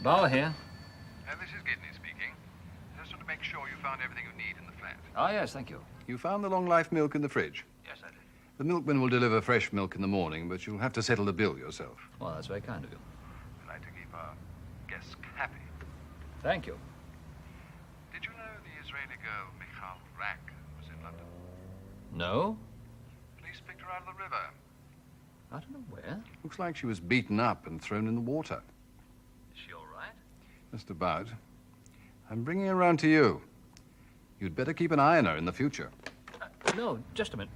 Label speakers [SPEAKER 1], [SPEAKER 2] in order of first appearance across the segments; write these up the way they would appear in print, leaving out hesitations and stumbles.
[SPEAKER 1] Bauer here.
[SPEAKER 2] This is Gidney speaking. Just want to make sure you found everything you need in the flat.
[SPEAKER 1] Oh, yes, thank you.
[SPEAKER 2] You found the long-life milk in the fridge?
[SPEAKER 1] Yes, I did.
[SPEAKER 2] The milkman will deliver fresh milk in the morning, but you'll have to settle the bill yourself.
[SPEAKER 1] Well, that's very kind of you.
[SPEAKER 2] We like to keep our guests happy.
[SPEAKER 1] Thank you.
[SPEAKER 2] Did you know the Israeli girl, Michal Rack, was in London?
[SPEAKER 1] No?
[SPEAKER 2] Police picked her out of the river.
[SPEAKER 1] I don't know where.
[SPEAKER 2] Looks like she was beaten up and thrown in the water.
[SPEAKER 1] Is she all right?
[SPEAKER 2] Just about. I'm bringing her around to you. You'd better keep an eye on her in the future.
[SPEAKER 1] No, just a minute.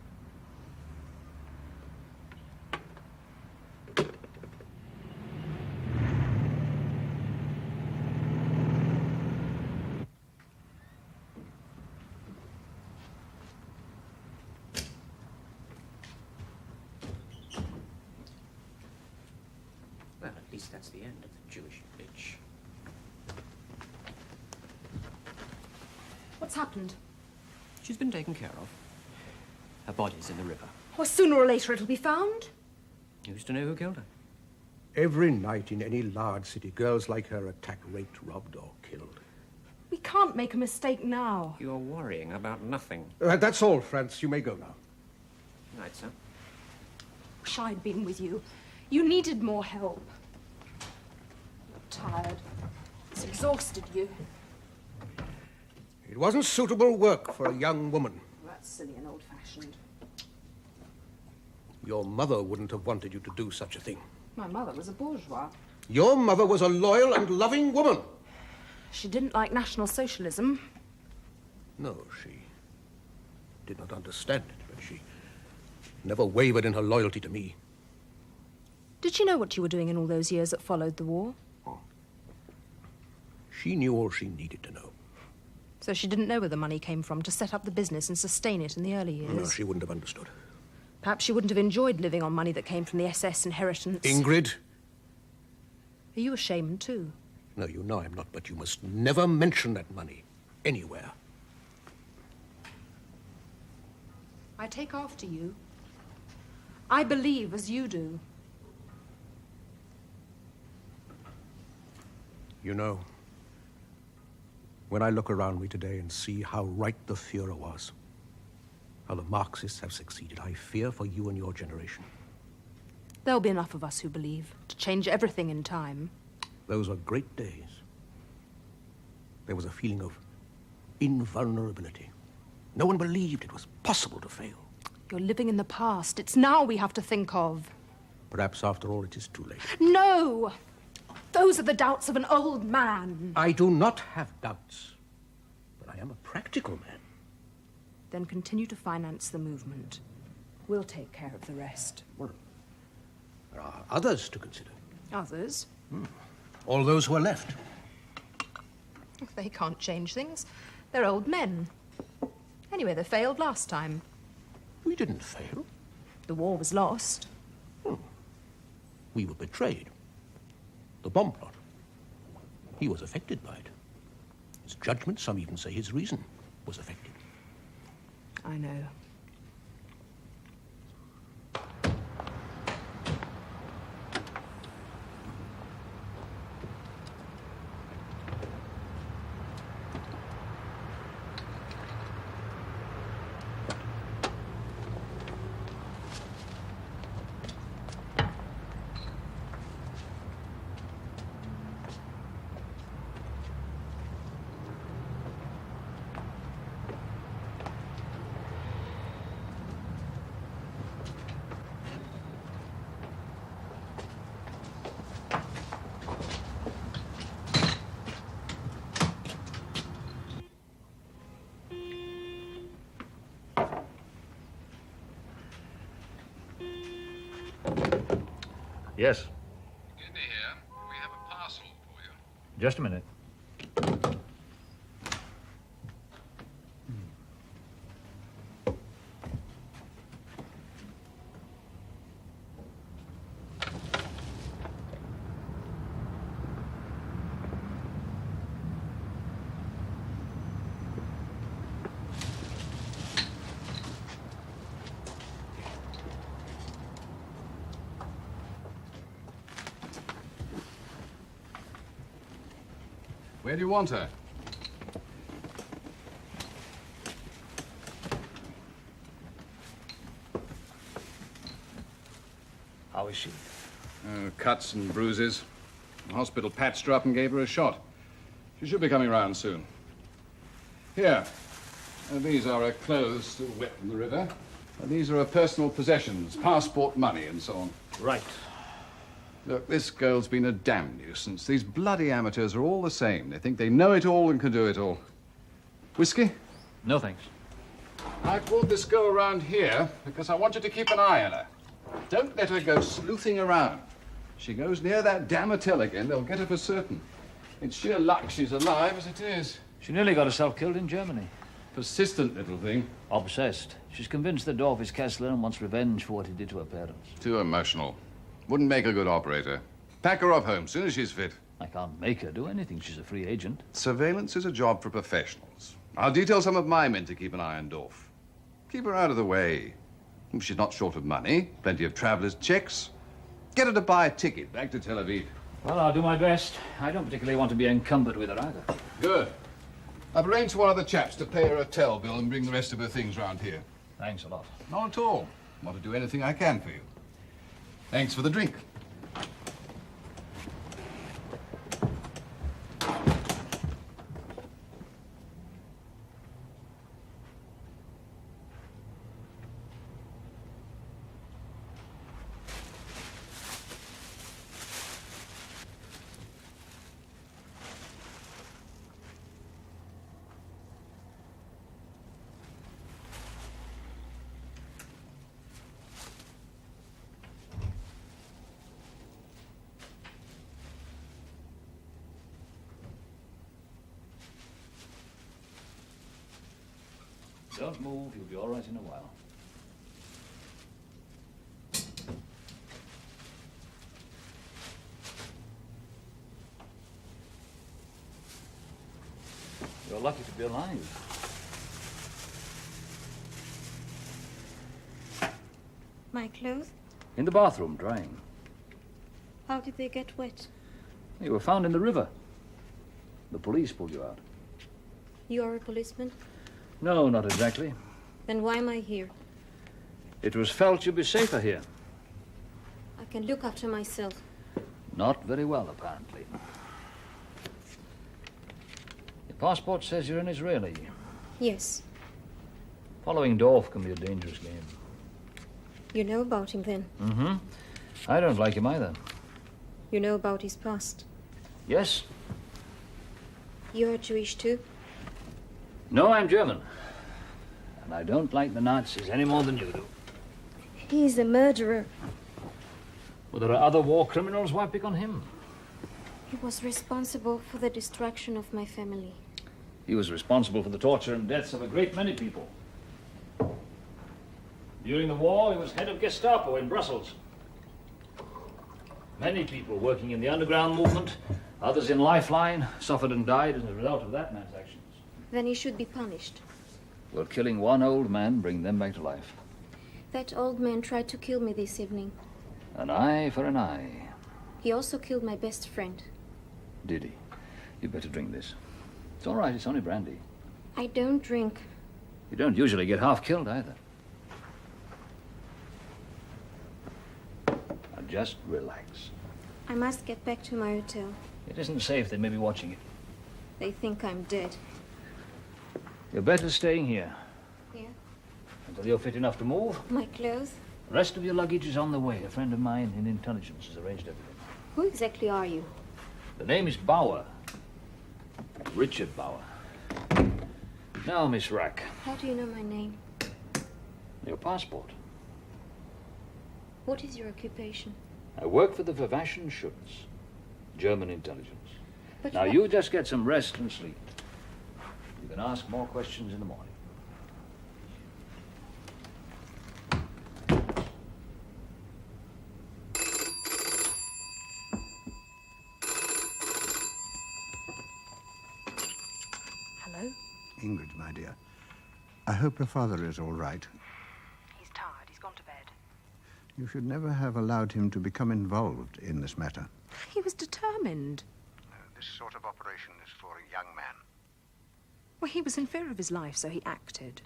[SPEAKER 3] Well, at least that's the end of the Jewish bitch.
[SPEAKER 4] What's happened?
[SPEAKER 3] She's been taken care of. Her body's in the river.
[SPEAKER 4] Well, sooner or later it'll be found.
[SPEAKER 3] Who's to know who killed her?
[SPEAKER 5] Every night in any large city, girls like her attacked, raped, robbed, or killed.
[SPEAKER 4] We can't make a mistake now.
[SPEAKER 3] You're worrying about nothing.
[SPEAKER 5] That's all, France. You may go now.
[SPEAKER 3] Right, sir.
[SPEAKER 4] Wish I'd been with you. You needed more help. You're tired. It's exhausted you.
[SPEAKER 5] It wasn't suitable work for a young woman.
[SPEAKER 4] That's silly and old-fashioned.
[SPEAKER 5] Your mother wouldn't have wanted you to do such a thing.
[SPEAKER 4] My mother was a bourgeois.
[SPEAKER 5] Your mother was a loyal and loving woman.
[SPEAKER 4] She didn't like National Socialism.
[SPEAKER 5] No, she did not understand it, but she never wavered in her loyalty to me.
[SPEAKER 4] Did she know what you were doing in all those years that followed the war?
[SPEAKER 5] She knew all she needed to know.
[SPEAKER 4] So she didn't know where the money came from to set up the business and sustain it in the early years?
[SPEAKER 5] No, she wouldn't have understood.
[SPEAKER 4] Perhaps she wouldn't have enjoyed living on money that came from the SS inheritance.
[SPEAKER 5] Ingrid?
[SPEAKER 4] Are you ashamed, too?
[SPEAKER 5] No, you know I'm not, but you must never mention that money anywhere.
[SPEAKER 4] I take after you. I believe as you do.
[SPEAKER 5] You know, when I look around me today and see how right the Führer was, how the Marxists have succeeded, I fear for you and your generation.
[SPEAKER 4] There'll be enough of us who believe to change everything in time.
[SPEAKER 5] Those were great days. There was a feeling of invulnerability. No one believed it was possible to fail.
[SPEAKER 4] You're living in the past. It's now we have to think of.
[SPEAKER 5] Perhaps, after all, it is too late.
[SPEAKER 4] No! Those are the doubts of an old man.
[SPEAKER 5] I do not have doubts, but I am a practical man.
[SPEAKER 4] Then continue to finance the movement. We'll take care of the rest.
[SPEAKER 5] Well, there are others to consider.
[SPEAKER 4] Others?
[SPEAKER 5] All those who are left.
[SPEAKER 4] They can't change things. They're old men. Anyway, they failed last time.
[SPEAKER 5] We didn't fail.
[SPEAKER 4] The war was lost.
[SPEAKER 5] We were betrayed. The bomb plot. He was affected by it. His judgment, some even say his reason, was affected.
[SPEAKER 4] I know.
[SPEAKER 1] Yes,
[SPEAKER 2] Gidney here. We have a parcel for you.
[SPEAKER 1] just a minute.
[SPEAKER 2] Where do you want her?
[SPEAKER 1] How is she?
[SPEAKER 2] Cuts and bruises. The hospital patched her up and gave her a shot. She should be coming round soon. Here. These are her clothes still wet in the river. These are her personal possessions, passport money and so on.
[SPEAKER 1] Right.
[SPEAKER 2] Look, this girl's been a damn nuisance. These bloody amateurs are all the same. They think they know it all and can do it all. Whiskey?
[SPEAKER 1] No, thanks.
[SPEAKER 2] I brought this girl around here because I want you to keep an eye on her. Don't let her go sleuthing around. She goes near that damn hotel again, they'll get her for certain. It's sheer luck she's alive as it is.
[SPEAKER 1] She nearly got herself killed in Germany.
[SPEAKER 2] Persistent little thing.
[SPEAKER 1] Obsessed. She's convinced the dwarf is Kessler and wants revenge for what he did to her parents.
[SPEAKER 2] Too emotional. Wouldn't make a good operator. Pack her off home soon as she's fit.
[SPEAKER 1] I can't make her do anything. She's a free agent.
[SPEAKER 2] Surveillance is a job for professionals. I'll detail some of my men to keep an eye on Dorf. Keep her out of the way. She's not short of money. Plenty of travelers' checks. Get her to buy a ticket back to Tel Aviv.
[SPEAKER 1] Well, I'll do my best. I don't particularly want to be encumbered with her either.
[SPEAKER 2] Good. I've arranged for one of the chaps to pay her hotel bill and bring the rest of her things round here.
[SPEAKER 1] Thanks a lot.
[SPEAKER 2] Not at all. Want to do anything I can for you. Thanks for the drink.
[SPEAKER 1] Don't move. You'll be all right in a while. You're lucky to be alive.
[SPEAKER 6] My clothes?
[SPEAKER 1] In the bathroom, drying.
[SPEAKER 6] How did they get wet?
[SPEAKER 1] You were found in the river. The police pulled you out.
[SPEAKER 6] You are a policeman?
[SPEAKER 1] No, not exactly.
[SPEAKER 6] Then why am I here?
[SPEAKER 1] It was felt you'd be safer here.
[SPEAKER 6] I can look after myself.
[SPEAKER 1] Not very well, apparently. Your passport says you're an Israeli.
[SPEAKER 6] Yes.
[SPEAKER 1] Following Dorf can be a dangerous game.
[SPEAKER 6] You know about him then?
[SPEAKER 1] Mm-hmm. I don't like him either.
[SPEAKER 6] You know about his past?
[SPEAKER 1] Yes?
[SPEAKER 6] You're Jewish too?
[SPEAKER 1] No, I'm German. And I don't like the Nazis any more than you do.
[SPEAKER 6] He's a murderer.
[SPEAKER 1] Well, there are other war criminals. Why pick on him?
[SPEAKER 6] He was responsible for the destruction of my family.
[SPEAKER 1] He was responsible for the torture and deaths of a great many people. During the war, he was head of Gestapo in Brussels. Many people working in the underground movement, others in Lifeline, suffered and died as a result of that man's actions.
[SPEAKER 6] Then he should be punished.
[SPEAKER 1] Will killing one old man bring them back to life?
[SPEAKER 6] That old man tried to kill me this evening.
[SPEAKER 1] An eye for an eye.
[SPEAKER 6] He also killed my best friend.
[SPEAKER 1] Did he? You'd better drink this. It's all right, it's only brandy.
[SPEAKER 6] I don't drink.
[SPEAKER 1] You don't usually get half killed either. Now just relax.
[SPEAKER 6] I must get back to my hotel.
[SPEAKER 1] It isn't safe, they may be watching you.
[SPEAKER 6] They think I'm dead.
[SPEAKER 1] You're better staying here.
[SPEAKER 6] Here?
[SPEAKER 1] Until you're fit enough to move.
[SPEAKER 6] My clothes?
[SPEAKER 1] The rest of your luggage is on the way. A friend of mine in intelligence has arranged everything.
[SPEAKER 6] Who exactly are you?
[SPEAKER 1] The name is Bauer. Richard Bauer. Now, Miss Rack,
[SPEAKER 6] How do you know my name?
[SPEAKER 1] your passport.
[SPEAKER 6] What is your occupation?
[SPEAKER 1] I work for the Verwaschen Schutz, German intelligence.
[SPEAKER 6] But
[SPEAKER 1] Now, you just get some rest and sleep. You can ask more questions in the morning.
[SPEAKER 4] Hello?
[SPEAKER 7] Ingrid, my dear, I hope your father is all right.
[SPEAKER 4] He's tired. He's gone to bed.
[SPEAKER 7] You should never have allowed him to become involved in this matter.
[SPEAKER 4] He was determined.
[SPEAKER 7] This sort of operation is for a young man.
[SPEAKER 3] Well, he was in fear of his life, so he acted.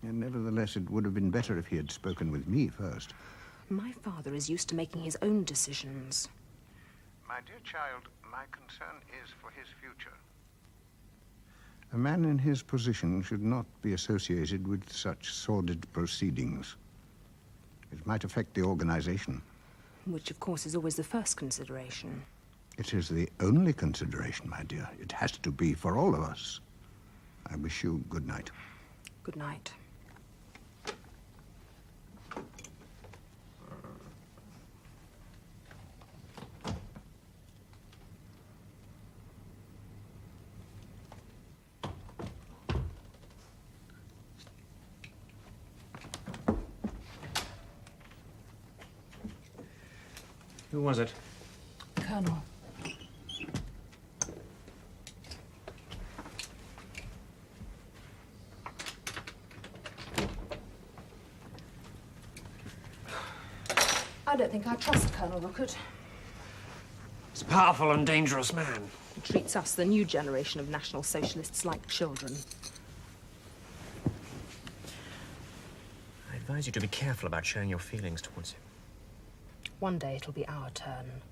[SPEAKER 7] And nevertheless, it would have been better if he had spoken with me first.
[SPEAKER 3] My father is used to making his own decisions.
[SPEAKER 7] My dear child, my concern is for his future. A man in his position should not be associated with such sordid proceedings. It might affect the organization.
[SPEAKER 3] Which, of course, is always the first consideration.
[SPEAKER 7] It is the only consideration, my dear. It has to be for all of us. I wish you good night.
[SPEAKER 3] Good night.
[SPEAKER 8] Who was it?
[SPEAKER 3] Colonel. I don't think I trust Colonel Rookett.
[SPEAKER 8] He's a powerful and dangerous man.
[SPEAKER 3] He treats us, the new generation of National Socialists, like children.
[SPEAKER 8] I advise you to be careful about showing your feelings towards him.
[SPEAKER 3] One day it'll be our turn.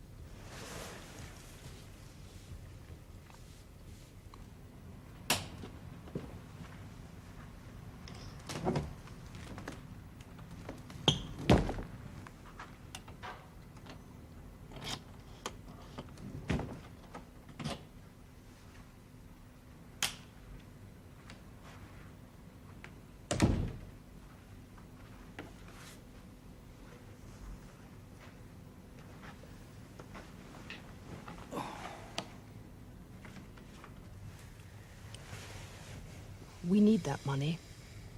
[SPEAKER 3] We need that money.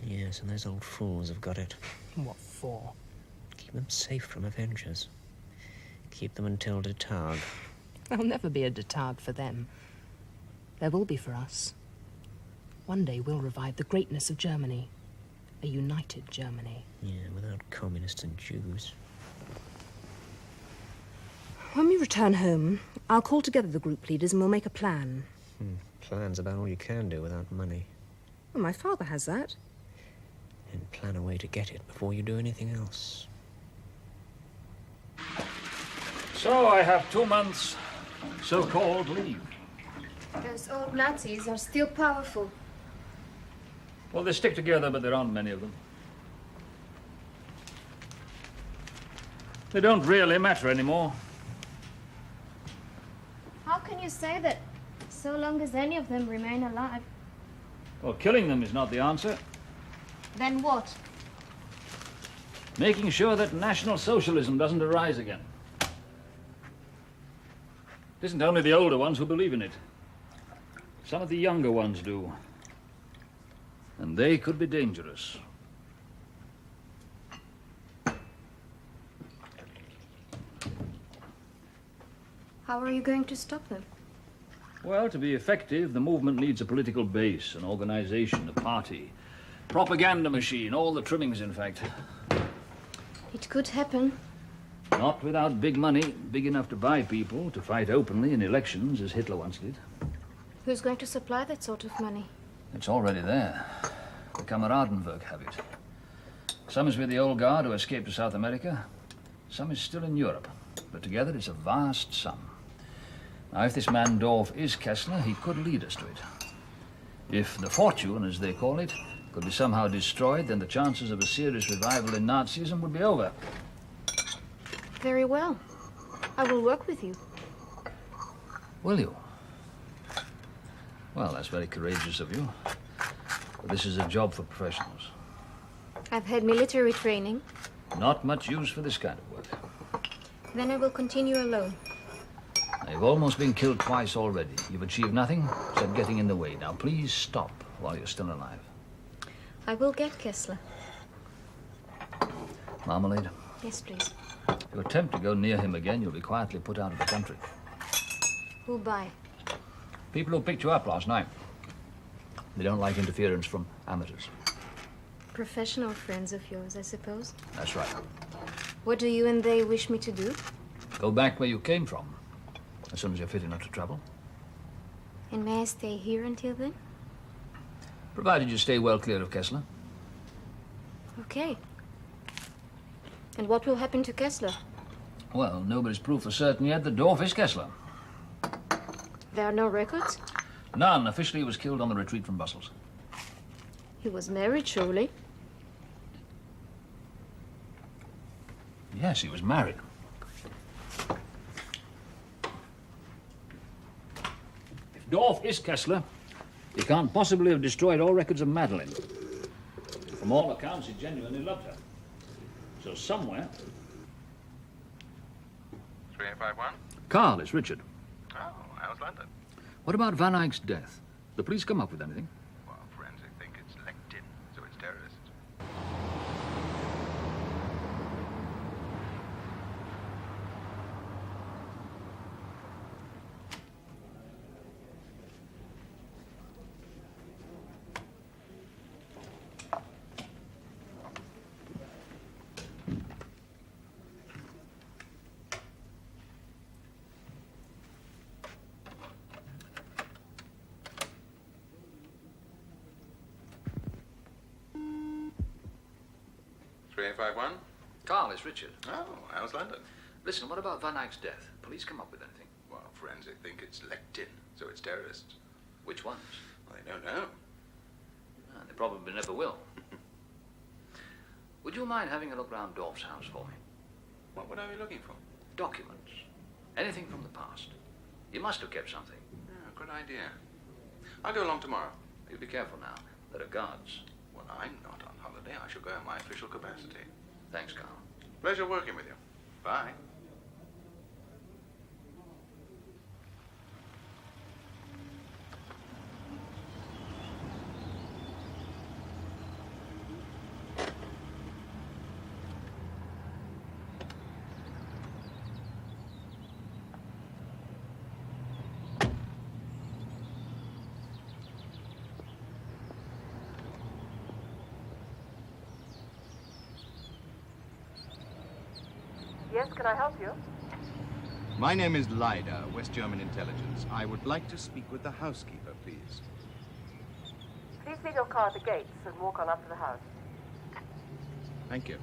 [SPEAKER 8] Yes, and those old fools have got it.
[SPEAKER 3] What for?
[SPEAKER 8] Keep them safe from Avengers. Keep them until de Targ.
[SPEAKER 3] There'll never be a de Targ for them. There will be for us. One day we'll revive the greatness of Germany. A united Germany.
[SPEAKER 8] Yeah, without communists and Jews.
[SPEAKER 3] When we return home, I'll call together the group leaders and we'll make a plan.
[SPEAKER 8] Plan's about all you can do without money.
[SPEAKER 3] Well, my father has that.
[SPEAKER 8] And plan a way to get it before you do anything else.
[SPEAKER 1] So I have 2 months so-called leave.
[SPEAKER 6] Those old Nazis are still powerful.
[SPEAKER 1] Well, they stick together, but there aren't many of them. They don't really matter anymore.
[SPEAKER 6] How can you say that so long as any of them remain alive?
[SPEAKER 1] Well, killing them is not the answer.
[SPEAKER 6] Then what?
[SPEAKER 1] Making sure that National Socialism doesn't arise again. It isn't only the older ones who believe in it. Some of the younger ones do. And they could be dangerous.
[SPEAKER 6] How are you going to stop them?
[SPEAKER 1] Well, to be effective, the movement needs a political base, an organization, a party, propaganda machine, all the trimmings, in fact.
[SPEAKER 6] It could happen.
[SPEAKER 1] Not without big money, big enough to buy people, to fight openly in elections, as Hitler once did.
[SPEAKER 6] Who's going to supply that sort of money?
[SPEAKER 1] It's already there. The Kameradenwerk have it. Some is with the old guard who escaped to South America. Some is still in Europe. But together it's a vast sum. Now, if this man Dorf is Kessler, he could lead us to it. If the fortune, as they call it, could be somehow destroyed, then the chances of a serious revival in Nazism would be over.
[SPEAKER 6] Very well. I will work with you.
[SPEAKER 1] Will you? Well, that's very courageous of you. But this is a job for professionals.
[SPEAKER 6] I've had military training.
[SPEAKER 1] Not much use for this kind of work.
[SPEAKER 6] Then I will continue alone.
[SPEAKER 1] Now, you've almost been killed twice already. You've achieved nothing except getting in the way. Now, please stop while you're still alive.
[SPEAKER 6] I will get Kessler.
[SPEAKER 1] Marmalade,
[SPEAKER 6] Yes, please.
[SPEAKER 1] if you attempt to go near him again, you'll be quietly put out of the country.
[SPEAKER 6] Who'll buy?
[SPEAKER 1] People who picked you up last night. They don't like interference from amateurs.
[SPEAKER 6] Professional friends of yours, I suppose.
[SPEAKER 1] That's right.
[SPEAKER 6] What do you and they wish me to do?
[SPEAKER 1] Go back where you came from, as soon as you're fit enough to travel.
[SPEAKER 6] And may I stay here until then?
[SPEAKER 1] Provided you stay well clear of Kessler.
[SPEAKER 6] Okay. And what will happen to Kessler?
[SPEAKER 1] Well, nobody's proof for certain yet that Dorf is Kessler.
[SPEAKER 6] There are no records?
[SPEAKER 1] None. Officially, he was killed on the retreat from Brussels.
[SPEAKER 6] He was married, surely.
[SPEAKER 1] Yes, he was married. If Dorf is Kessler, he can't possibly have destroyed all records of Madeline. From all accounts, he genuinely loved her. So somewhere...
[SPEAKER 2] 3851?
[SPEAKER 1] Carl, it's Richard.
[SPEAKER 2] Oh, how's London?
[SPEAKER 1] What about Van Eyck's death? The police come up with anything?
[SPEAKER 2] Well, forensic think it's leaked in, so it's terrorists.
[SPEAKER 1] Carl, it's Richard.
[SPEAKER 2] Oh, how's London?
[SPEAKER 1] Listen, what about Van Eyck's death? Police come up with anything?
[SPEAKER 2] Well, forensic think it's leaked in, so it's terrorists.
[SPEAKER 1] Which ones?
[SPEAKER 2] Well, they don't know.
[SPEAKER 1] They probably never will. Would you mind having a look round Dorf's house for me?
[SPEAKER 2] What would I be looking for?
[SPEAKER 1] Documents. Anything from the past. You must have kept something.
[SPEAKER 2] Yeah, good idea. I'll go along tomorrow.
[SPEAKER 1] You be careful now. There are guards.
[SPEAKER 2] Well, I'm not on holiday. I shall go in my official capacity.
[SPEAKER 1] Thanks, Carl.
[SPEAKER 2] Pleasure working with you. Bye.
[SPEAKER 9] Yes, can I help you?
[SPEAKER 10] My name is Lyda, West German Intelligence. I would like to speak with the housekeeper, please.
[SPEAKER 9] Please leave your car at the gates and walk on up to the house.
[SPEAKER 10] Thank you.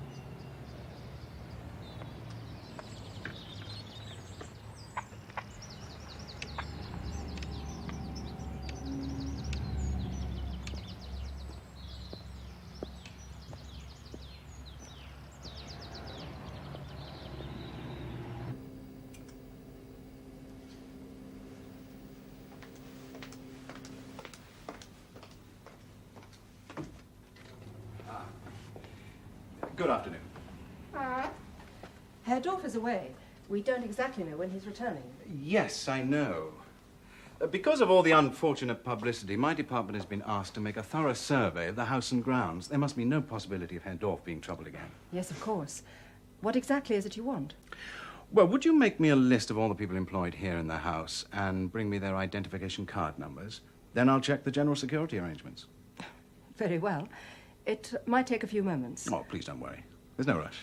[SPEAKER 2] Good afternoon.
[SPEAKER 9] Herr Dorf is away. We don't exactly know when he's returning.
[SPEAKER 10] Yes, I know. Because of all the unfortunate publicity, my department has been asked to make a thorough survey of the house and grounds. There must be no possibility of Herr Dorf being troubled again.
[SPEAKER 9] Yes, of course. What exactly is it you want?
[SPEAKER 10] Well, would you make me a list of all the people employed here in the house and bring me their identification card numbers? Then I'll check the general security arrangements.
[SPEAKER 9] Very well. It might take a few moments.
[SPEAKER 10] Oh, please don't worry. There's no rush.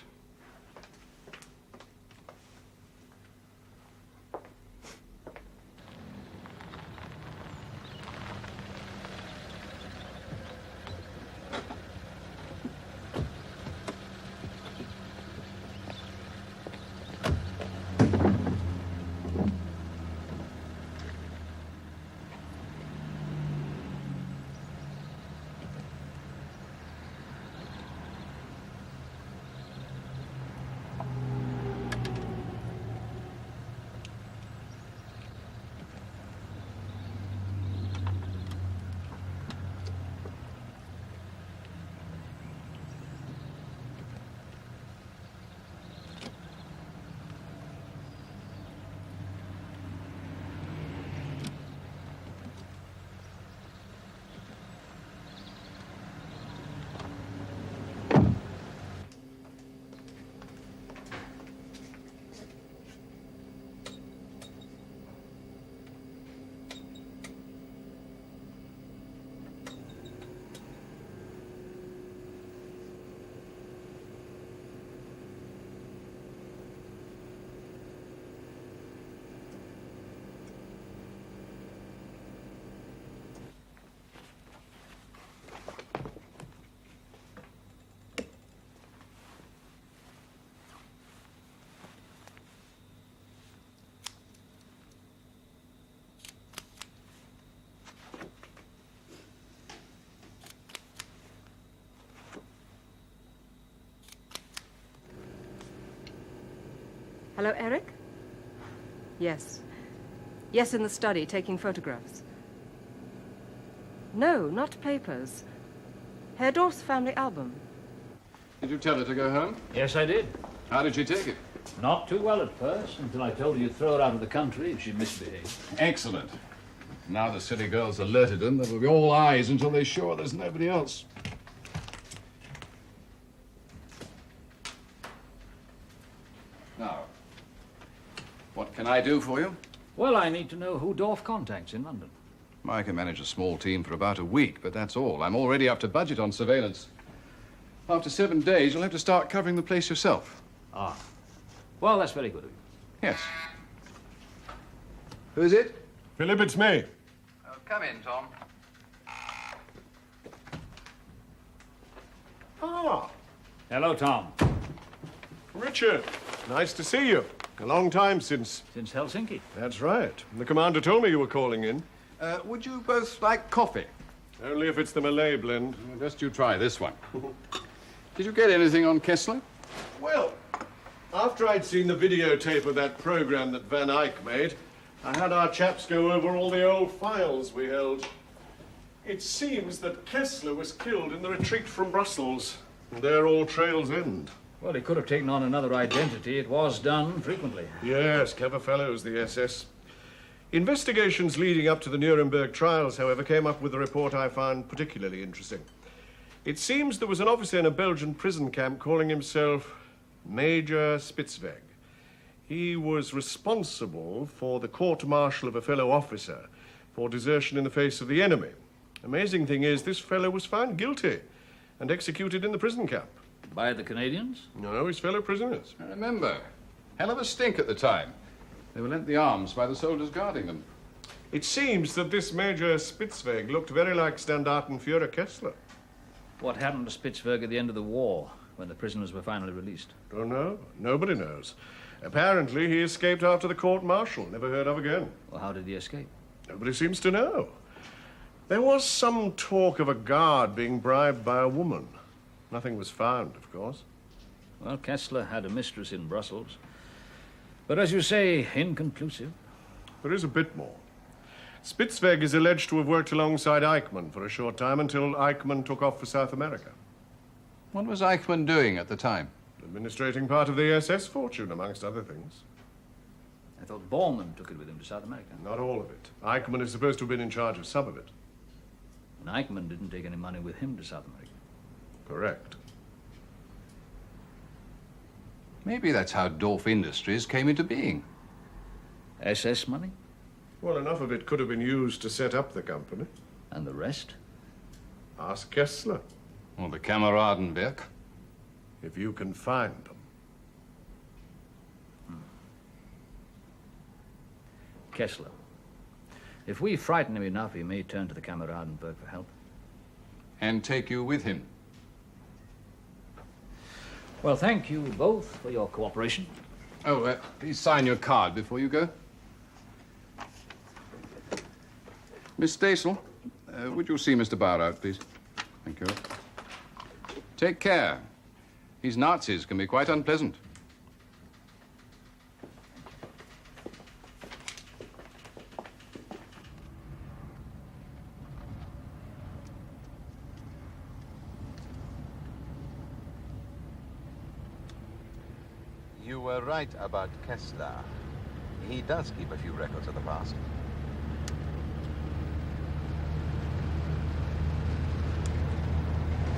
[SPEAKER 9] Hello, Eric? Yes. Yes, in the study, taking photographs. No, not papers. Herr Dorf's family album.
[SPEAKER 2] Did you tell her to go home?
[SPEAKER 1] Yes, I did.
[SPEAKER 2] How did she take it?
[SPEAKER 1] Not too well at first, until I told her you'd throw her out of the country if she misbehaved.
[SPEAKER 2] Excellent. Now the silly girl's alerted them, there will be all eyes until they're sure there's nobody else. Now, what can I do for you?
[SPEAKER 1] Well, I need to know who Dorf contacts in London.
[SPEAKER 2] I can manage a small team for about a week, but that's all. I'm already up to budget on surveillance. After 7 days, you'll have to start covering the place yourself.
[SPEAKER 1] Ah. Well, that's very good of you.
[SPEAKER 2] Yes. Who is it?
[SPEAKER 11] Philip, it's me.
[SPEAKER 2] Come in, Tom.
[SPEAKER 11] Ah,
[SPEAKER 1] Hello, Tom.
[SPEAKER 11] Richard. Nice to see you. A long time since.
[SPEAKER 1] Since Helsinki.
[SPEAKER 11] That's right. The commander told me you were calling in.
[SPEAKER 2] Would you both like coffee?
[SPEAKER 11] Only if it's the Malay blend.
[SPEAKER 2] Just you try this one. Did you get anything on Kessler?
[SPEAKER 11] Well, after I'd seen the videotape of that program that Van Eyck made, I had our chaps go over all the old files we held. It seems that Kessler was killed in the retreat from Brussels, and there all trails end.
[SPEAKER 1] Well, he could have taken on another identity. It was done frequently.
[SPEAKER 11] Yes, clever fellows, the SS. Investigations leading up to the Nuremberg trials, however, came up with a report I found particularly interesting. It seems there was an officer in a Belgian prison camp calling himself Major Spitzweg. He was responsible for the court-martial of a fellow officer for desertion in the face of the enemy. Amazing thing is, this fellow was found guilty and executed in the prison camp.
[SPEAKER 1] By the Canadians?
[SPEAKER 11] No, his fellow prisoners.
[SPEAKER 2] I remember. Hell of a stink at the time. They were lent the arms by the soldiers guarding them.
[SPEAKER 11] It seems that this Major Spitzweg looked very like Standartenführer Kessler.
[SPEAKER 1] What happened to Spitzberg at the end of the war, when the prisoners were finally released?
[SPEAKER 11] Don't know. Nobody knows. Apparently, he escaped after the court-martial. Never heard of again.
[SPEAKER 1] Well, how did he escape?
[SPEAKER 11] Nobody seems to know. There was some talk of a guard being bribed by a woman. Nothing was found, of course.
[SPEAKER 1] Well, Kessler had a mistress in Brussels. But as you say, inconclusive.
[SPEAKER 11] There is a bit more. Spitzweg is alleged to have worked alongside Eichmann for a short time until Eichmann took off for South America.
[SPEAKER 2] What was Eichmann doing at the time?
[SPEAKER 11] Administrating part of the SS fortune, amongst other things.
[SPEAKER 1] I thought Bormann took it with him to South America.
[SPEAKER 11] Not all of it. Eichmann is supposed to have been in charge of some of it.
[SPEAKER 1] And Eichmann didn't take any money with him to South America.
[SPEAKER 11] Correct.
[SPEAKER 2] Maybe that's how Dorf Industries came into being.
[SPEAKER 1] SS money?
[SPEAKER 11] Well, enough of it could have been used to set up the company.
[SPEAKER 1] And the rest?
[SPEAKER 11] Ask Kessler.
[SPEAKER 2] Or the Kameradenwerk.
[SPEAKER 11] If you can find them.
[SPEAKER 1] Kessler. If we frighten him enough, he may turn to the Kameradenwerk for help.
[SPEAKER 2] And take you with him.
[SPEAKER 1] Well, thank you both for your cooperation.
[SPEAKER 2] Oh, please sign your card before you go. Miss Stasel, would you see Mr. Bauer out, please? Thank you. Take care. These Nazis can be quite unpleasant.
[SPEAKER 12] You were right about Kessler. He does keep a few records of the past.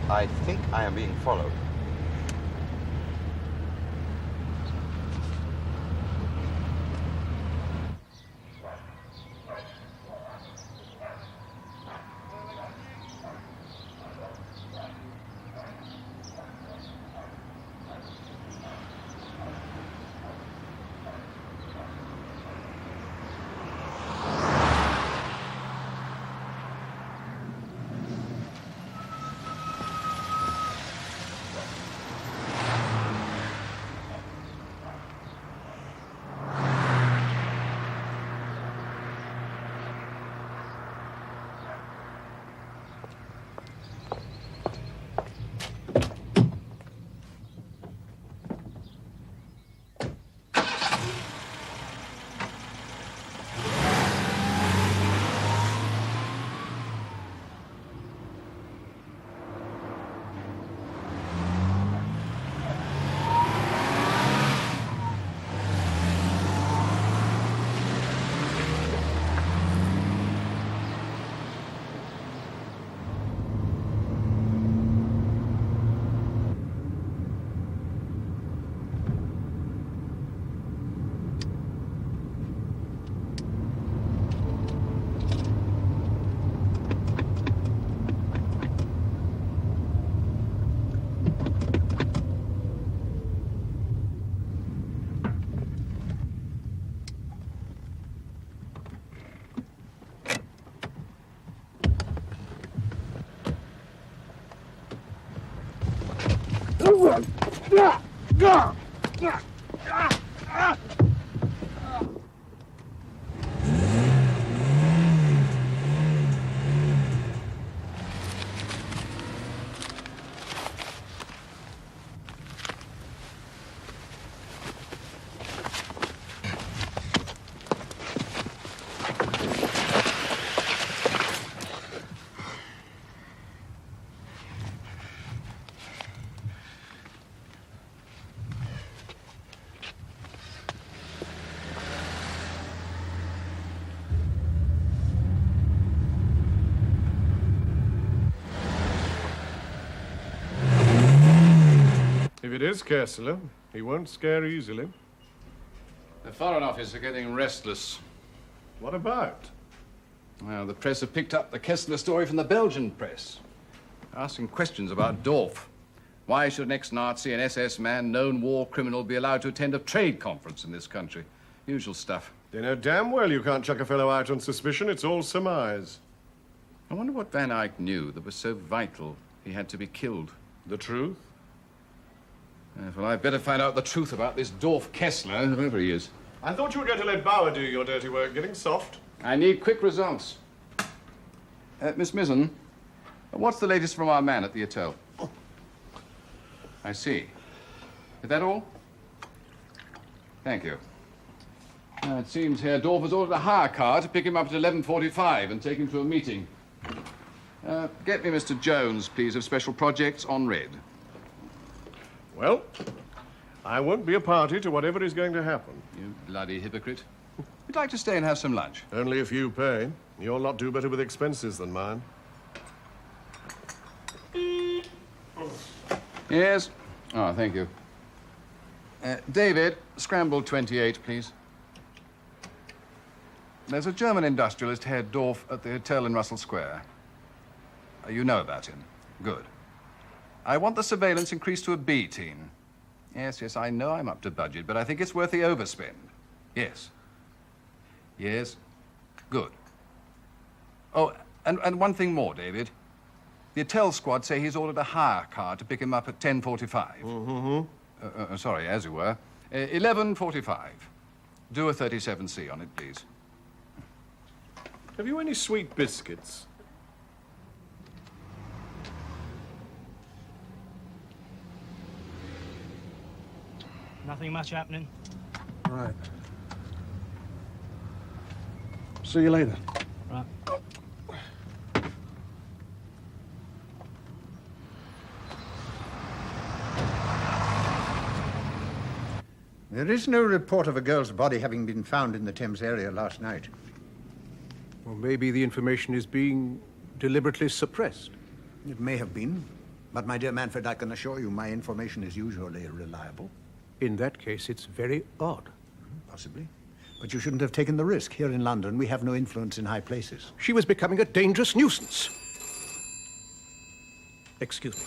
[SPEAKER 12] I think I am being followed.
[SPEAKER 11] If it is Kessler, he won't scare easily.
[SPEAKER 2] The Foreign Office are getting restless.
[SPEAKER 11] What about?
[SPEAKER 2] Well, the press have picked up the Kessler story from the Belgian press, asking questions about Dorf. Why should an ex-Nazi, an SS man, known war criminal, be allowed to attend a trade conference in this country? Usual stuff.
[SPEAKER 11] They know damn well you can't chuck a fellow out on suspicion. It's all surmise.
[SPEAKER 2] I wonder what Van Eyck knew that was so vital he had to be killed.
[SPEAKER 11] The truth?
[SPEAKER 2] Well, I'd better find out the truth about this Dorf Kessler, whoever he is.
[SPEAKER 11] I thought you were going to let Bauer do your dirty work, getting soft.
[SPEAKER 2] I need quick results. Miss Mizzen, what's the latest from our man at the hotel? I see. Is that all? Thank you. It seems Herr Dorf has ordered a hire car to pick him up at 11:45 and take him to a meeting. Get me Mr. Jones, please, of Special Projects on red.
[SPEAKER 11] Well, I won't be a party to whatever is going to happen.
[SPEAKER 2] You bloody hypocrite. We'd like to stay and have some lunch.
[SPEAKER 11] Only if you pay. You'll not do better with expenses than mine.
[SPEAKER 2] Yes? Oh, thank you. David, scrambled 28, please. There's a German industrialist, Herr Dorf, at the hotel in Russell Square. You know about him. Good. I want the surveillance increased to a B team. Yes, I know I'm up to budget, but I think it's worth the overspend. Yes. Yes. Good. Oh, and one thing more, David. The hotel squad say he's ordered a hire car to pick him up at 10:45.
[SPEAKER 11] Mm-hmm.
[SPEAKER 2] Sorry, as you were. 11:45. Do a 37C on it, please.
[SPEAKER 11] Have you any sweet biscuits?
[SPEAKER 13] Nothing much happening.
[SPEAKER 5] Right. See you later.
[SPEAKER 13] Right.
[SPEAKER 7] There is no report of a girl's body having been found in the Thames area last night.
[SPEAKER 5] Well, maybe the information is being deliberately suppressed.
[SPEAKER 7] It may have been, but my dear Manfred, I can assure you my information is usually reliable.
[SPEAKER 5] In that case, it's very odd.
[SPEAKER 7] Possibly. But you shouldn't have taken the risk. Here in London, we have no influence in high places.
[SPEAKER 5] She was becoming a dangerous nuisance. Excuse me.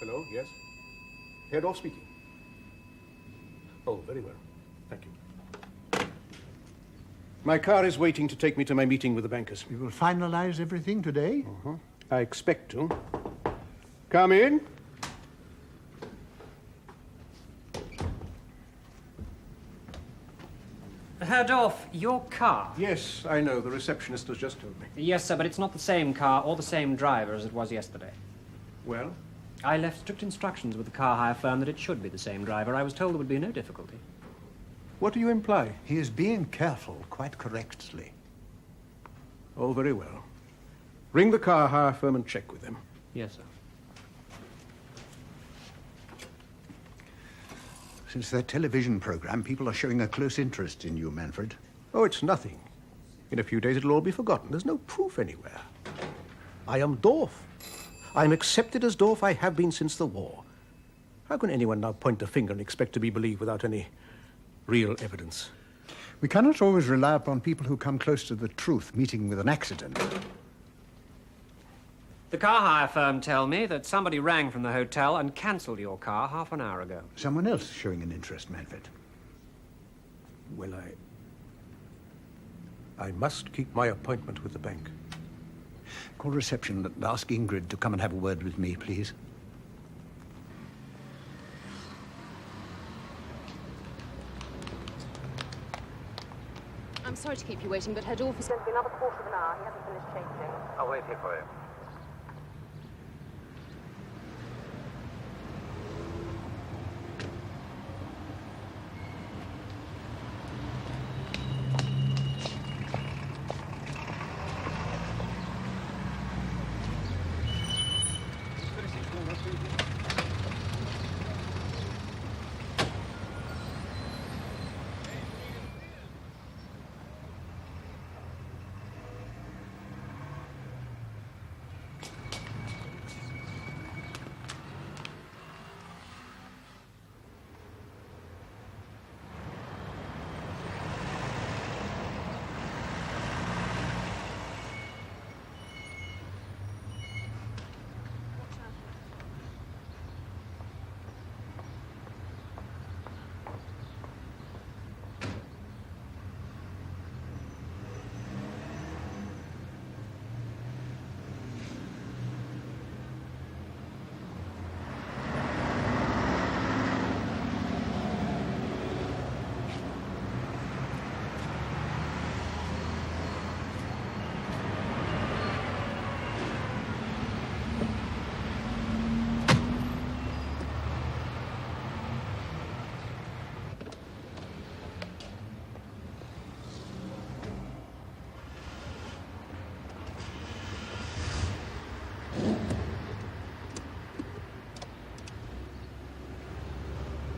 [SPEAKER 5] Hello, yes? Herr Dorf speaking. Oh, very well. Thank you. My car is waiting to take me to my meeting with the bankers.
[SPEAKER 7] You will finalize everything today?
[SPEAKER 5] I expect to. Come in.
[SPEAKER 8] Herr Dorf, your car.
[SPEAKER 5] Yes, I know. The receptionist has just told me.
[SPEAKER 8] Yes, sir, but it's not the same car or the same driver as it was yesterday.
[SPEAKER 5] Well?
[SPEAKER 8] I left strict instructions with the car hire firm that it should be the same driver. I was told there would be no difficulty.
[SPEAKER 5] What do you imply?
[SPEAKER 7] He is being careful, quite correctly.
[SPEAKER 5] Oh, very well. Ring the car hire firm and check with them.
[SPEAKER 8] Yes, sir.
[SPEAKER 7] Since that television program, people are showing a close interest in you, Manfred.
[SPEAKER 5] Oh, it's nothing. In a few days, it'll all be forgotten. There's no proof anywhere. I am Dorf. I'm accepted as Dorf. I have been since the war. How can anyone now point a finger and expect to be believed without any real evidence?
[SPEAKER 7] We cannot always rely upon people who come close to the truth meeting with an accident.
[SPEAKER 8] The car hire firm tell me that somebody rang from the hotel and cancelled your car half an hour ago.
[SPEAKER 7] Someone else showing an interest, Manfred.
[SPEAKER 5] Well, I must keep my appointment with the bank. Call reception and ask Ingrid to come and have a word with me, please.
[SPEAKER 14] I'm sorry to keep you waiting, but Herr Dorf is going to be another quarter of an hour. He hasn't finished changing.
[SPEAKER 12] I'll wait here for you.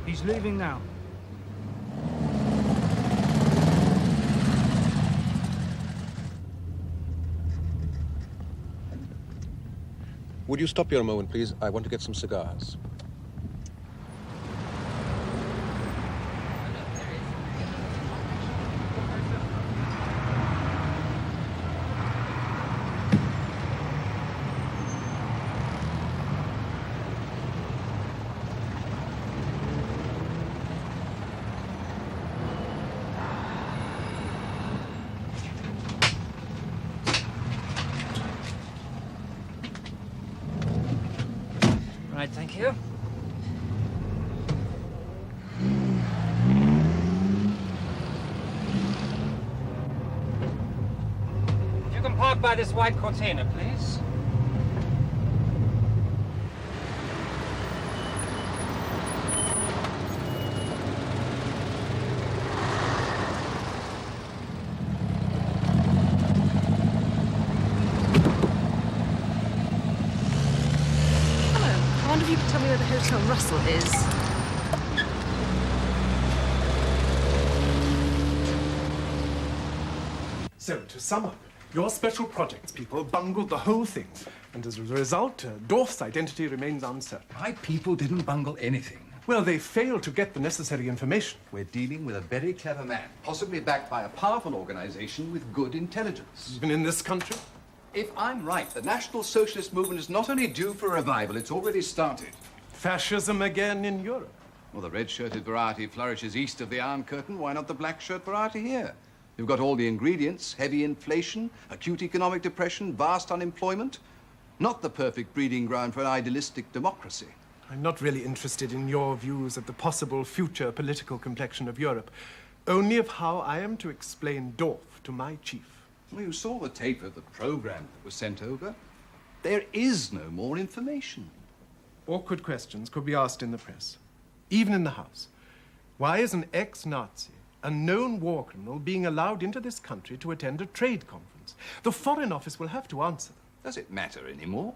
[SPEAKER 13] He's leaving now.
[SPEAKER 15] Would you stop here a moment, please? I want to get some cigars.
[SPEAKER 8] Right, thank you. If you can park by this white Cortina, please.
[SPEAKER 3] I wonder if you could tell me where the Hotel Russell is.
[SPEAKER 16] So, to sum up, your special projects people bungled the whole thing. And as a result, Dorf's identity remains uncertain.
[SPEAKER 17] My people didn't bungle anything.
[SPEAKER 16] Well, they failed to get the necessary information.
[SPEAKER 17] We're dealing with a very clever man, possibly backed by a powerful organization with good intelligence.
[SPEAKER 16] Even in this country?
[SPEAKER 17] If I'm right, the National Socialist movement is not only due for a revival, it's already started.
[SPEAKER 16] Fascism again in Europe.
[SPEAKER 2] Well, the red-shirted variety flourishes east of the Iron Curtain. Why not the black-shirt variety here? You've got all the ingredients: heavy inflation, acute economic depression, vast unemployment. Not the perfect breeding ground for an idealistic democracy.
[SPEAKER 16] I'm not really interested in your views of the possible future political complexion of Europe, only of how I am to explain Dorf to my chief.
[SPEAKER 2] Well, you saw the tape of the program that was sent over. There is no more information.
[SPEAKER 16] Awkward questions could be asked in the press, even in the House. Why is an ex-Nazi, a known war criminal, being allowed into this country to attend a trade conference? The Foreign Office will have to answer them.
[SPEAKER 2] Does it matter anymore?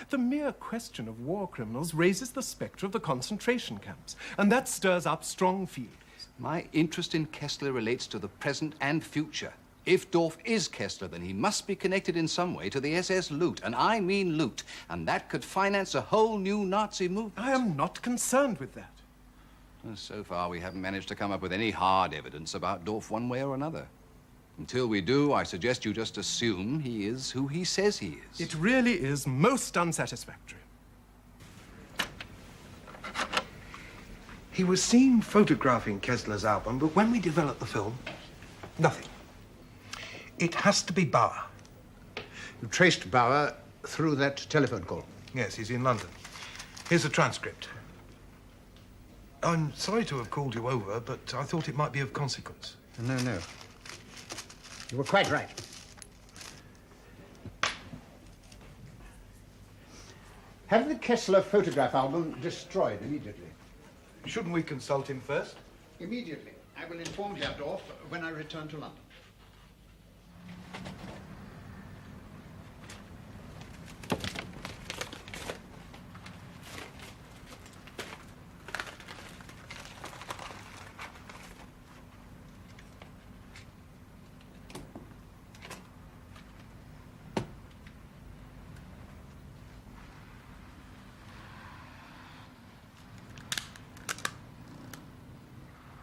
[SPEAKER 16] The mere question of war criminals raises the spectre of the concentration camps, and that stirs up strong feelings.
[SPEAKER 2] My interest in Kessler relates to the present and future. If Dorf is Kessler, then he must be connected in some way to the SS loot, and I mean loot, and that could finance a whole new Nazi movement.
[SPEAKER 16] I am not concerned with that.
[SPEAKER 2] Well, so far, we haven't managed to come up with any hard evidence about Dorf one way or another. Until we do, I suggest you just assume he is who he says he is.
[SPEAKER 16] It really is most unsatisfactory.
[SPEAKER 5] He was seen photographing Kessler's album, but when we developed the film, nothing. It has to be Bauer.
[SPEAKER 7] You traced Bauer through that telephone call?
[SPEAKER 18] Yes, he's in London. Here's the transcript. I'm sorry to have called you over, but I thought it might be of consequence.
[SPEAKER 7] No, no. You were quite right. Have the Kessler photograph album destroyed immediately.
[SPEAKER 18] Shouldn't we consult him first?
[SPEAKER 7] Immediately. I will inform Herr Dorf when I return to London.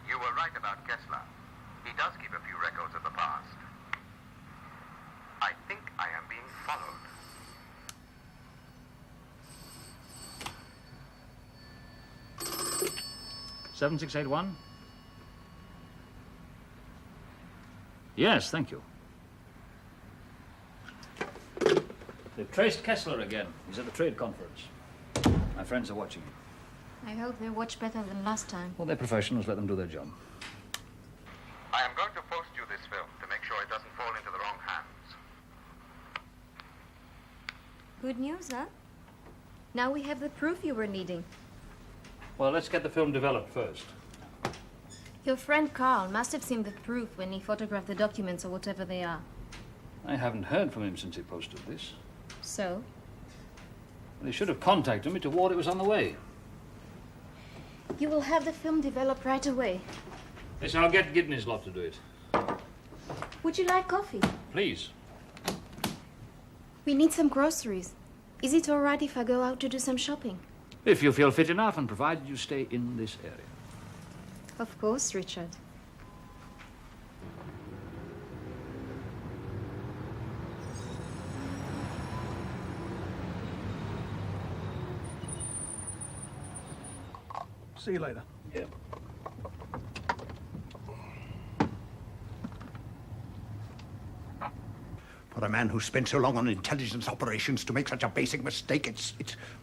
[SPEAKER 12] You were right about Kessler. He does keep a few records of the past. I think I am being followed.
[SPEAKER 1] Seven 681. Yes, thank you. They've traced Kessler again. He's at the trade conference. My friends are watching him.
[SPEAKER 6] I hope they watch better than last time.
[SPEAKER 1] Well, they're professionals. Let them do their job.
[SPEAKER 12] I am going to post you this film to make sure it doesn't fall into the wrong hands.
[SPEAKER 6] Good news, huh? Now we have the proof you were needing.
[SPEAKER 1] Well, let's get the film developed first.
[SPEAKER 6] Your friend Carl must have seen the proof when he photographed the documents or whatever they are.
[SPEAKER 1] I haven't heard from him since he posted this.
[SPEAKER 6] So?
[SPEAKER 1] Well, he should have contacted me to warn it was on the way.
[SPEAKER 6] You will have the film developed right away.
[SPEAKER 1] Yes, I'll get Gidney's lot to do it.
[SPEAKER 6] Would you like coffee?
[SPEAKER 1] Please.
[SPEAKER 6] We need some groceries. Is it all right if I go out to do some shopping?
[SPEAKER 1] If you feel fit enough, and provided you stay in this area.
[SPEAKER 6] Of course, Richard.
[SPEAKER 5] See you later.
[SPEAKER 1] Yeah.
[SPEAKER 7] For a man who spent so long on intelligence operations to make such a basic mistake, it's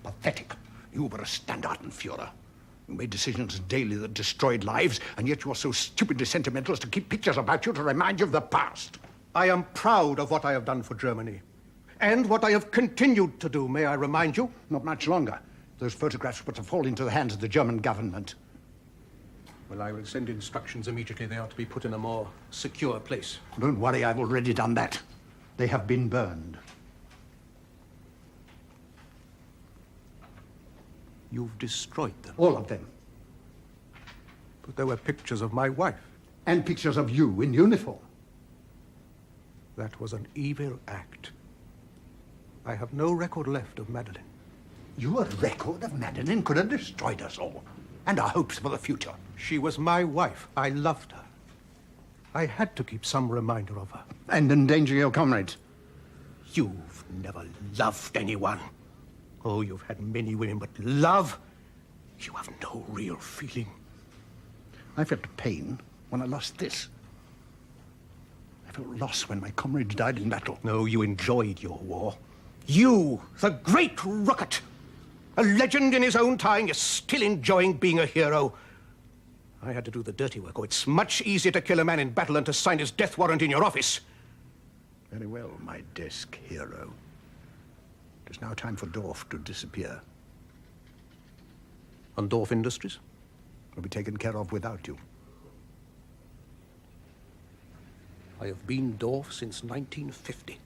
[SPEAKER 7] pathetic. You were a Standartenführer. You made decisions daily that destroyed lives, and yet you are so stupidly sentimental as to keep pictures about you to remind you of the past.
[SPEAKER 5] I am proud of what I have done for Germany. And what I have continued to do, may I remind you?
[SPEAKER 7] Not much longer. Those photographs were to fall into the hands of the German government.
[SPEAKER 5] Well, I will send instructions immediately. They are to be put in a more secure place.
[SPEAKER 7] Don't worry, I've already done that. They have been burned.
[SPEAKER 5] You've destroyed them.
[SPEAKER 7] All of them.
[SPEAKER 5] But there were pictures of my wife.
[SPEAKER 7] And pictures of you in uniform.
[SPEAKER 5] That was an evil act. I have no record left of Madeline.
[SPEAKER 7] Your record of Madeline could have destroyed us all. And our hopes for the future.
[SPEAKER 5] She was my wife. I loved her. I had to keep some reminder of her.
[SPEAKER 7] And endanger your comrades.
[SPEAKER 5] You've never loved anyone. Oh, you've had many women, but love? You have no real feeling.
[SPEAKER 7] I felt pain when I lost this. I felt loss when my comrades died in battle.
[SPEAKER 5] No, you enjoyed your war. You, the great rocket, a legend in his own time, is still enjoying being a hero. I had to do the dirty work. Oh, it's much easier to kill a man in battle than to sign his death warrant in your office.
[SPEAKER 7] Very well, my desk hero. It is now time for Dorf to disappear.
[SPEAKER 5] And Dorf Industries?
[SPEAKER 7] Will be taken care of without you.
[SPEAKER 5] I have been Dorf since 1950.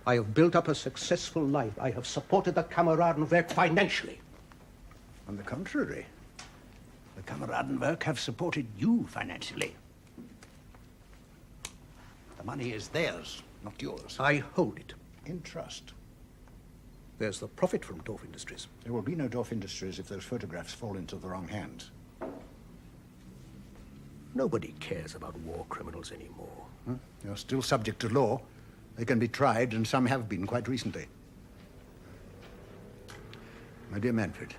[SPEAKER 5] I have built up a successful life. I have supported the Kameradenwerk financially.
[SPEAKER 7] On the contrary, the Kameradenwerk have supported you financially. The money is theirs, not yours.
[SPEAKER 5] I hold it.
[SPEAKER 7] In trust.
[SPEAKER 5] There's the profit from Dorf Industries.
[SPEAKER 7] There will be no Dorf Industries if those photographs fall into the wrong hands.
[SPEAKER 5] Nobody cares about war criminals anymore.
[SPEAKER 7] You're still subject to law. They can be tried, and some have been quite recently. My dear Manfred,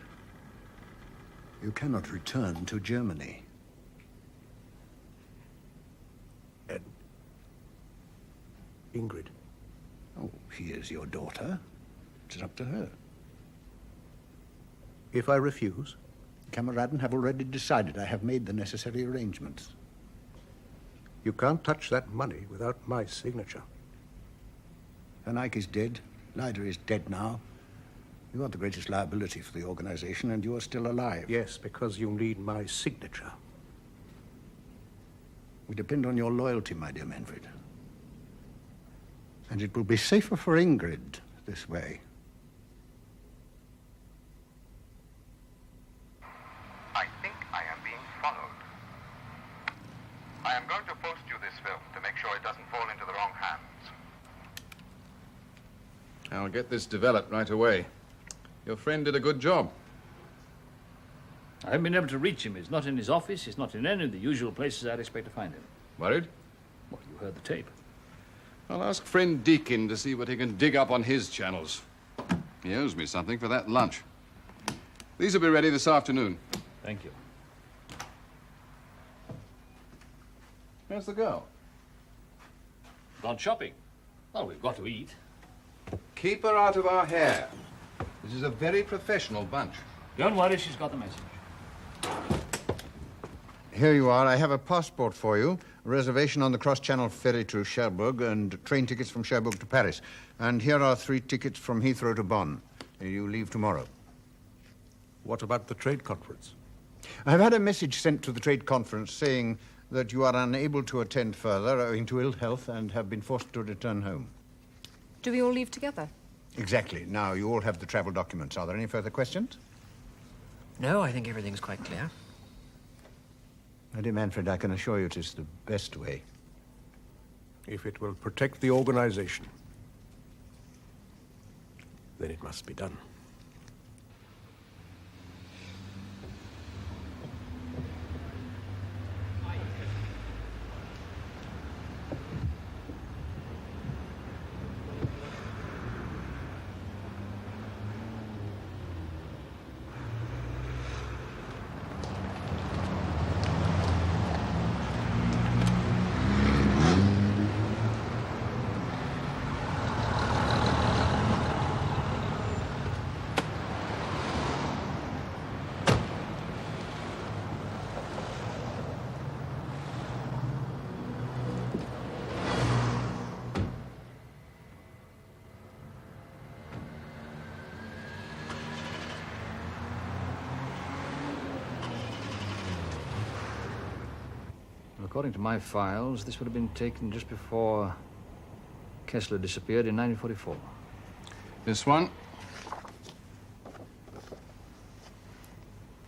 [SPEAKER 7] you cannot return to Germany.
[SPEAKER 5] And Ingrid?
[SPEAKER 7] Oh, She is your daughter. It's up to her.
[SPEAKER 5] If I refuse?
[SPEAKER 7] Kameraden have already decided. I have made the necessary arrangements.
[SPEAKER 5] You can't touch that money without my signature.
[SPEAKER 7] Van Eyck is dead. Leida is dead now. You are the greatest liability for the organization, and you are still alive.
[SPEAKER 5] Yes, because you need my signature.
[SPEAKER 7] We depend on your loyalty, my dear Manfred. And it will be safer for Ingrid this way.
[SPEAKER 12] I think I am being followed. I am going to post you this film to make sure it doesn't fall into the wrong hands.
[SPEAKER 2] I'll get this developed right away. Your friend did a good job.
[SPEAKER 1] I haven't been able to reach him. He's not in his office. He's not in any of the usual places I'd expect to find him.
[SPEAKER 2] Worried?
[SPEAKER 1] Well, you heard the tape.
[SPEAKER 2] I'll ask friend Deakin to see what he can dig up on his channels. He owes me something for that lunch. These will be ready this afternoon.
[SPEAKER 1] Thank you.
[SPEAKER 2] Where's the girl?
[SPEAKER 1] Gone shopping. Well, we've got to eat.
[SPEAKER 2] Keep her out of our hair. This is a very professional bunch.
[SPEAKER 1] Don't worry, she's got the message.
[SPEAKER 7] Here you are. I have a passport for you, a reservation on the cross-channel ferry to Cherbourg, and train tickets from Cherbourg to Paris. And here are 3 tickets from Heathrow to Bonn. You leave tomorrow.
[SPEAKER 5] What about the trade conference?
[SPEAKER 7] I've had a message sent to the trade conference saying that you are unable to attend further owing to ill health and have been forced to return home.
[SPEAKER 9] Do we all leave together?
[SPEAKER 7] Exactly. Now, you all have the travel documents. Are there any further questions?
[SPEAKER 8] No, I think everything's quite clear.
[SPEAKER 7] My dear Manfred, I can assure you it is the best way.
[SPEAKER 5] If it will protect the organization, then it must be done.
[SPEAKER 1] According to my files, this would have been taken just before Kessler disappeared in 1944.
[SPEAKER 2] This one?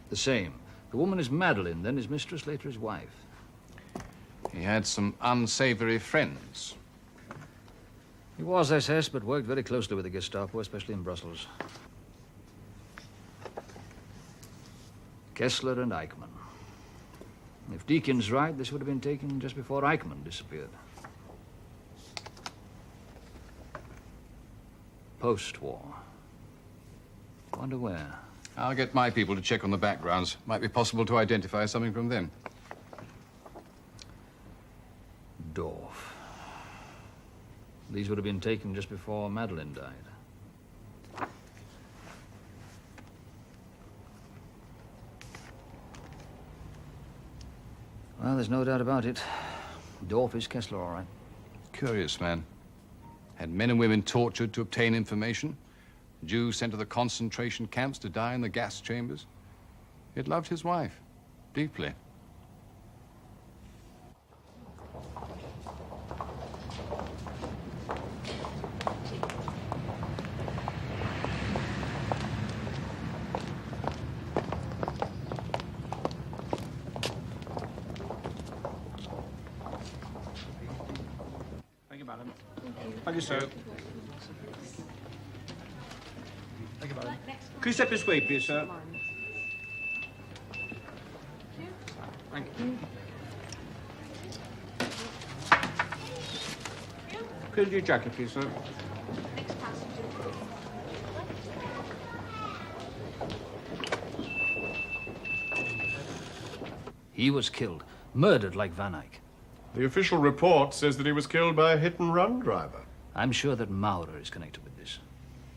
[SPEAKER 1] The same. The woman is Madeline, then his mistress, later his wife.
[SPEAKER 2] He had some unsavory friends.
[SPEAKER 1] He was SS, but worked very closely with the Gestapo, especially in Brussels. Kessler and Eichmann. If Deakin's right, this would have been taken just before Eichmann disappeared. Post-war. Wonder where.
[SPEAKER 2] I'll get my people to check on the backgrounds. Might be possible to identify something from them.
[SPEAKER 1] Dorf. These would have been taken just before Madeline died. Well, there's no doubt about it. Dorf is Kessler, all right.
[SPEAKER 2] Curious man. Had men and women tortured to obtain information. Jews sent to the concentration camps to die in the gas chambers. He had loved his wife deeply.
[SPEAKER 13] Thank you, madam. Thank you, sir. Thank you, madam. Could you step this way, please, sir? Thank you. Could you do your jacket, please, sir?
[SPEAKER 1] He was killed, murdered like Van Eyck.
[SPEAKER 11] The official report says that he was killed by a hit-and-run driver.
[SPEAKER 1] I'm sure that Maurer is connected with this.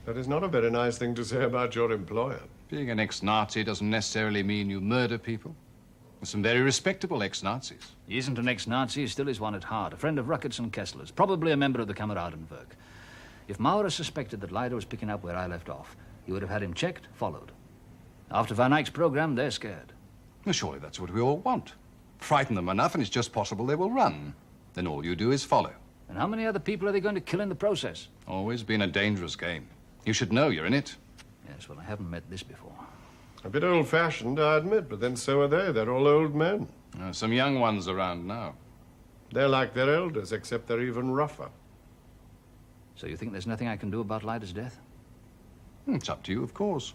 [SPEAKER 11] That is not a very nice thing to say about your employer.
[SPEAKER 2] Being an ex-Nazi doesn't necessarily mean you murder people. There's some very respectable ex-Nazis.
[SPEAKER 1] He isn't an ex-Nazi, he still is one at heart. A friend of Ruckert's and Kessler's. Probably a member of the Kameradenwerk. If Maurer suspected that Leider was picking up where I left off, he would have had him checked, followed. After Van Eyck's program, they're scared.
[SPEAKER 2] Well, surely that's what we all want. Frighten them enough and it's just possible they will run. Then all you do is follow.
[SPEAKER 1] And how many other people are they going to kill in the process?
[SPEAKER 2] Always been a dangerous game. You should know you're in it.
[SPEAKER 1] Yes, well, I haven't met this before.
[SPEAKER 11] A bit old-fashioned, I admit, but then so are they. They're all old men.
[SPEAKER 2] Some young ones around now.
[SPEAKER 11] They're like their elders, except they're even rougher.
[SPEAKER 1] So you think there's nothing I can do about Leider's death?
[SPEAKER 2] It's up to you, of course.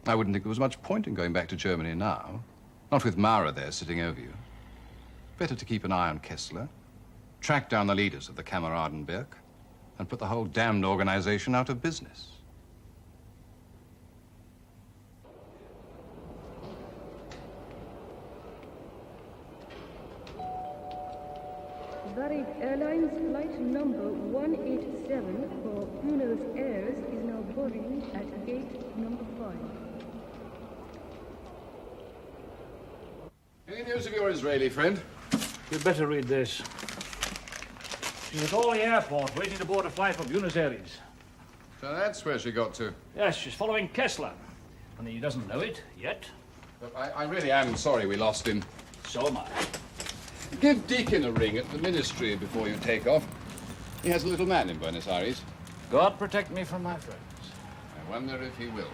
[SPEAKER 2] I wouldn't think there was much point in going back to Germany now. Not with Maurer there sitting over you. Better to keep an eye on Kessler, track down the leaders of the Kameradenwerk, and put the whole damned organization out of business.
[SPEAKER 19] Varig Airlines flight number 187 for Buenos Aires is now boarding at gate number 5.
[SPEAKER 2] Any news of your Israeli friend?
[SPEAKER 1] You'd better read this. She's at Orly Airport, waiting to board a flight for Buenos Aires.
[SPEAKER 2] So that's where she got to.
[SPEAKER 1] Yes, she's following Kessler. Only he doesn't know it, yet.
[SPEAKER 2] But I really am sorry we lost him.
[SPEAKER 1] So am I.
[SPEAKER 2] Give Deacon a ring at the ministry before you take off. He has a little man in Buenos Aires.
[SPEAKER 1] God protect me from my friends.
[SPEAKER 2] I wonder if he will.